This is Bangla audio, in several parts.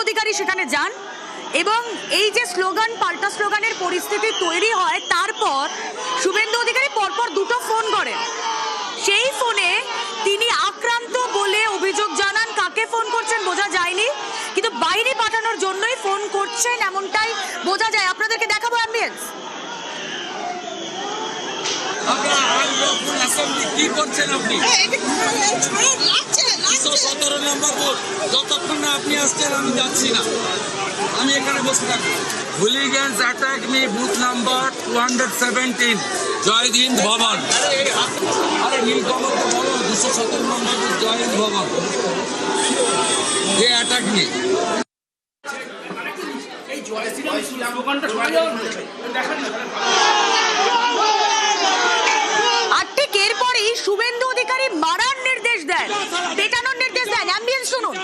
অধিকারী সেখানে যান এবং এই যে স্লোগান পাল্টা স্লোগানের পরিস্থিতি তৈরি হয়, তারপর শুভেন্দু অধিকারী পরপর দুটো ফোন করেন। সেই ফোনে তিনি আক্রান্ত বলে অভিযোগ জানান। কাকে ফোন করছেন বোঝা যায়নি, কিন্তু বাইরে পাঠানোর জন্যই ফোন করছেন এমনটাই বোঝা যায়। আপনাদেরকে দেখাবো অ্যাম্বিয়েন্স। কি করছেন আপনি? 117 নম্বর বুথ, যতক্ষণ না আপনি আসছেন আমি যাচ্ছি না, আমি এখানে বসে থাকবো। হুলিগানস অ্যাটাক মি বুথ নাম্বার 217 জয় হিন্দ ভবন। আরে নীলকমল তো বলো 217 নম্বর বুথ জয় হিন্দ ভবন। অ্যাটাক মি এই জয় শ্রীরাম স্লোগানটা শোনা যাবে দেখান না। এরপরেই শুভেন্দু অধিকারী মারার নির্দেশ দেন, পেটানোর নির্দেশ দেন। অ্যাম্বিয়েন্স শুনুন।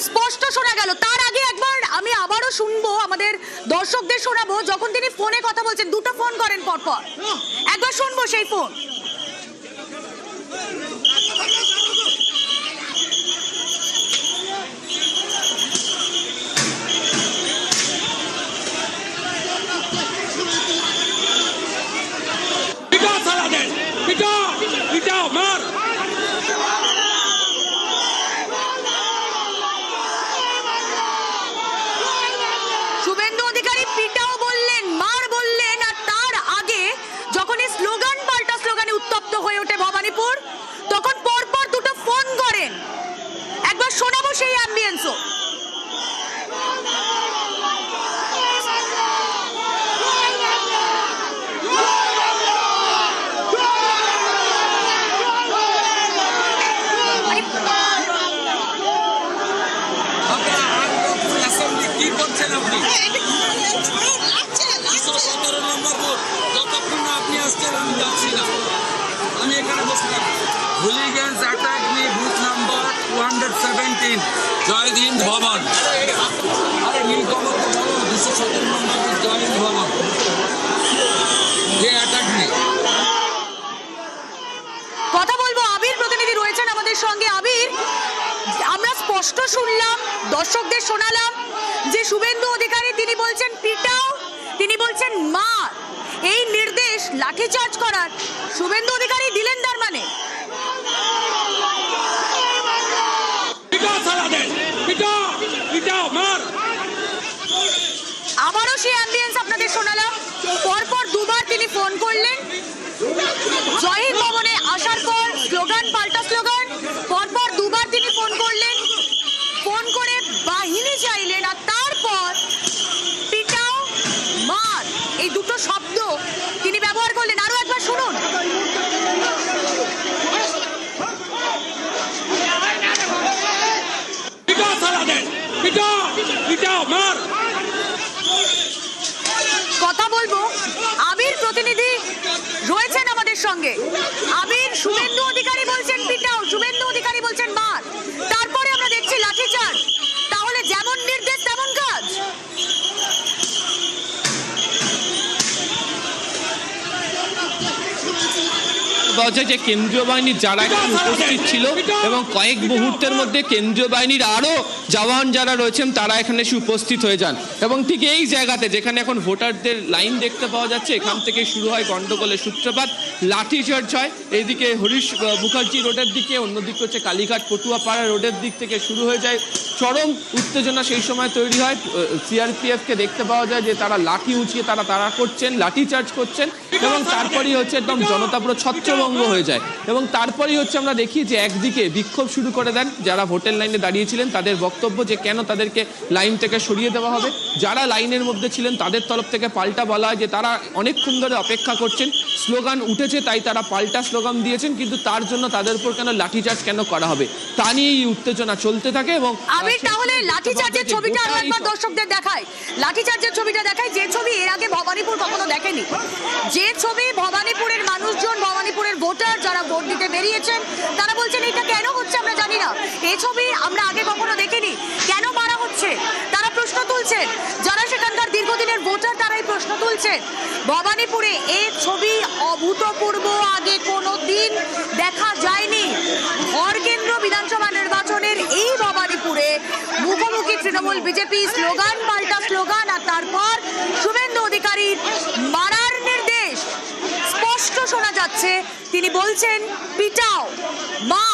স্পষ্ট শোনা গেল। তার আগে একবার আমি আবারও শুনবো, আমাদের দর্শকদের শোনাবো যখন তিনি ফোনে কথা বলছেন। দুটো ফোন করেন পরপর, একবার শুনবো সেই ফোন। শুভেন্দু অধিকারী পিটাও বললেন, মার বললেন, আর তার আগে যখন এই স্লোগান পাল্টা স্লোগানে উত্তপ্ত হয়ে ওঠে ভবানীপুর, তখন পরপর দুটো ফোন করেন। একবার শোনাবো সেই অ্যাম্বিয়েন্সও। কি করছেন আপনি? 117 নম্বর বুথ, যতক্ষণ না আপনি আসছেন আমি যাচ্ছি না, আমি এখানে বসে থাকবো। হুলিগানস অ্যাটাক মি বুথ নাম্বার 217 জয় হিন্দ ভবন। আরে নীলকমল তো বলো 217 নম্বর বুথ জয় হিন্দ ভবন। অ্যাটাক মি কথা বলবো। আবির প্রতিনিধি রয়েছেন আমাদের সঙ্গে। আবির, আমরা স্পষ্ট শুনলাম, দর্শকদের শোনালাম যে শুভেন্দু অধিকারী তিনি বলছেন পিটাও, তিনি বলছেন মার। এই নির্দেশ লাঠিচার্জ করার শুভেন্দু অধিকারী দিলেন। তার মানে আবারও সেই অ্যাম্বিয়েন্স আপনাদের শোনালাম। পরপর দুবার তিনি ফোন করলেন। জয় হিন্দ ভবনে আসার পর স্লোগান পাল্টা স্লোগান, পরপর দুবার তিনি ফোন করলেন, ফোন করে বাহিনী চাইলেন, আর তারপর পিটাও মার এই দুটো শব্দ তিনি ব্যবহার করলেন। আরো একবার শুনুন। কথা বলবো, আবির প্রতিনিধি রয়েছেন আমাদের সঙ্গে। আবির, শুভেন্দু অধিকারী বলছেন পিটাও, শুভেন্দু অধিকারী বলছেন মার, তারপরে আমরা দেখছি লাঠিচার্জ। তাহলে যেমন নির্দেশ তেমন কাজ। বলছে যে কেন্দ্রীয় বাহিনীর যারা উপস্থিত ছিল এবং কয়েক মুহূর্তের মধ্যে কেন্দ্রীয় বাহিনীর আরো জওয়ান যারা রয়েছেন তারা এখানে এসে উপস্থিত হয়ে যান এবং ঠিক এই জায়গাতে যেখানে এখন ভোটারদের লাইন দেখতে পাওয়া যাচ্ছে এখান থেকে শুরু হয় গন্ডগোলের সূত্রপাত, লাঠিচার্জ হয়। এইদিকে হরিশ মুখার্জি রোডের দিকে, অন্যদিকে হচ্ছে কালীঘাট পটুয়াপাড়া রোডের দিক থেকে শুরু হয়ে যায়। চরম উত্তেজনা সেই সময় তৈরি হয়। সিআরপিএফকে দেখতে পাওয়া যায় যে তারা লাঠি উঁচিয়ে তারা করছেন, লাঠিচার্জ করছেন এবং তারপরেই হচ্ছে একদম জনতা পুরো ছত্রভঙ্গ হয়ে যায়। এবং তারপরেই হচ্ছে আমরা দেখি যে একদিকে বিক্ষোভ শুরু করে দেন যারা ভোটের লাইনে দাঁড়িয়েছিলেন, তাদের বক্তব্য যে কেন তাদেরকে লাইন থেকে সরিয়ে দেওয়া হবে। যারা লাইনের মধ্যে ছিলেন তাদের তরফ থেকে পাল্টা বলা হয় যে তারা অনেকক্ষণ ধরে অপেক্ষা করছেন, স্লোগান উঠেছে তাই তারা পাল্টা স্লোগান দিয়েছেন, কিন্তু তার জন্য তাদের উপর কেন লাঠিচার্জ কেন করা হবে তা নিয়ে এই উত্তেজনা চলতে থাকে। এবং আবির, তাহলে লাঠিচার্জের ছবিটা আরো একবার দর্শকদের দেখায়, লাঠিচার্জের ছবিটা দেখায়, যে ছবি এর আগে ভবানীপুর কখনো দেখেনি, যে ছবি ভবানীপুরের মানুষজন, ভবানীপুরের ভোটার যারা ভোট দিতে বেরিয়েছেন তারা বলছেন এটা কেন হচ্ছে আমরা জানি না, এই ছবি আমরা আগে কখনো দেখিনি, কেন মারা হচ্ছে তারা প্রশ্ন তুলছেন। যারা সেখানকার দীর্ঘদিনের ভোটার তারাই প্রশ্ন তুলছেন। ভবানীপুরে এই ছবি অভূতপূর্ব, আগে কোনো দিন দেখা যায়নি। ভরকেন্দ্র বিধানসভা নির্বাচনের এই ভবানীপুরে মুখোমুখি তৃণমূল বিজেপি, স্লোগান পাল্টা স্লোগান, আর তারপর শুভেন্দু অধিকারীর মারার নির্দেশ স্পষ্ট শোনা যাচ্ছে। তিনি বলছেন পিটাও, মার।